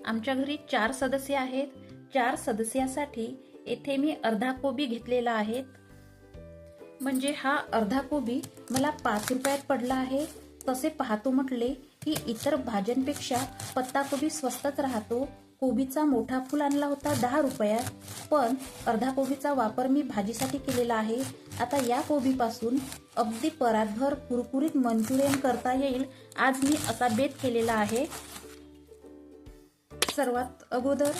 आमच्या घरी 4 सदस्य आहेत. 4 सदस्यासाठी येथे मी अर्धा कोबी घेतलेला आहे. म्हणजे हा अर्धा कोबी मला 5 रुपयात पडला आहे. तसे पाहतो म्हटले की इतर भाज्यांपेक्षा पत्ताकोबी स्वस्तच राहतो. कोबीचा मोठा फूल आणला होता 10 रुपयात, पण अर्धा कोबीचा वापर मी भाजीसाठी केलेला आहे. आता या कोबीपासून अगदी परातभर कुरकुरीत मंचुरियन करता येईल. आज मी असा बेत केलेला आहे. सर्वात अगोदर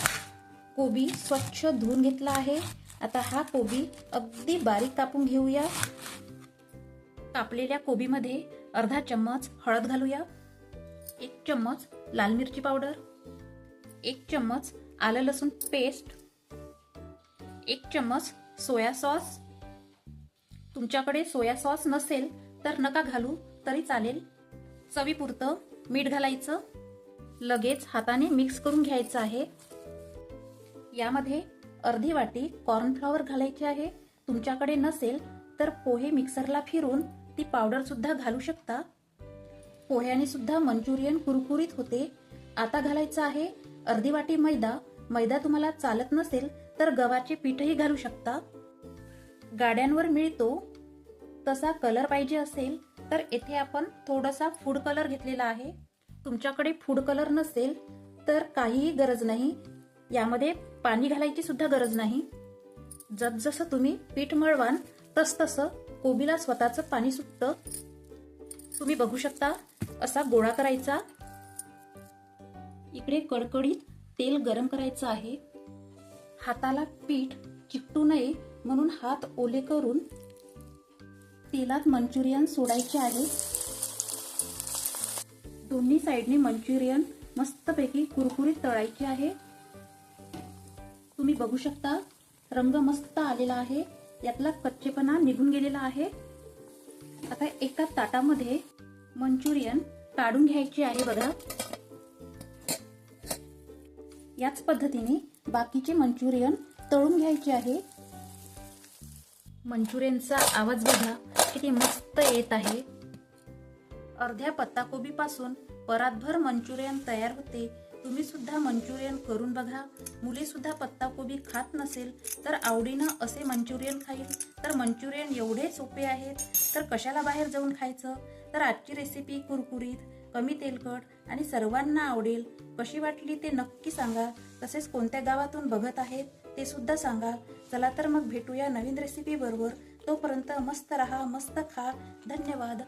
कोबी स्वच्छ धुवून घेतला आहे. आता हा कोबी अगदी बारीक कापून घेऊया. कापलेल्या कोबीमध्ये अर्धा चम्मच हळद घालूया, 1 चम्मच लाल मिरची पावडर, 1 चम्मच आलं लसूण पेस्ट, 1 चम्मच सोया सॉस. तुमच्याकडे सोया सॉस नसेल तर नका घालू तरी चालेल. चवीपुरतं मीठ घालायचं. लगेच हाताने मिक्स करून घ्यायचं आहे. यामध्ये अर्धी वाटी कॉर्नफ्लॉवर घालायचे आहे. तुमच्याकडे नसेल तर पोहे मिक्सरला फिरून ती पावडर सुद्धा घालू शकता. पोह्याने सुद्धा मंचुरियन कुरकुरीत होते. आता घालायचं आहे अर्धी वाटी मैदा. मैदा तुम्हाला चालत नसेल तर गव्हाचे पीठही घालू शकता. गाड्यांवर मिळतो तसा कलर पाहिजे असेल तर येथे आपण थोडासा फूड कलर घेतलेला आहे. तुमच्याकडे फूड कलर नसेल तर काहीही गरज नाही. यामध्ये पाणी घालायची सुद्धा गरज नाही. जसजसं तुम्ही पीठ मळवाल तसतसं कोबीला स्वतःचं पाणी सुटतं. तुम्ही बघू शकता असा गोळा करायचा. इकडे कडकडीत तेल गरम करायचं आहे. हाताला पीठ चिकटू नये म्हणून हात ओले करून तेलात मंचुरियन सोडायचे आहे. दोन्ही साइडने मंचुरियन मस्तपैकी कुरकुरीत तळायचे आहे. तुम्ही बघू शकता रंग मस्त आलेला आहे. यातला कच्चेपणा निघून गेलेला आहे. आता एका ताटामध्ये मंचुरियन काढून घ्यायचे आहे. बघा, याच पद्धतीने बाकीचे मंचुरियन तळून घ्यायचे आहे. मंचुरियनचा आवाज बघा किती मस्त येत आहे. अर्ध्या पत्ताकोबी पासून परातभर मंचुरियन तयार होते. तुम्ही सुद्धा मंचुरियन करून बघा. मुले सुद्धा पत्ताकोबी खात नसेल तर आवडीनं असे मंचुरियन खाईल. तर मंचुरियन एवढे सोपे आहेत तर कशाला बाहेर जाऊन खायचं. तर आजची रेसिपी कुरकुरीत, कमी तेलकट आणि सर्वांना आवडेल. कशी वाटली ते नक्की सांगा. तसेच कोणत्या गावातून बघत आहेत ते सुद्धा सांगा. चला तर मग भेटूया नवीन रेसिपी बरोबर. तोपर्यंत मस्त रहा, मस्त खा. धन्यवाद.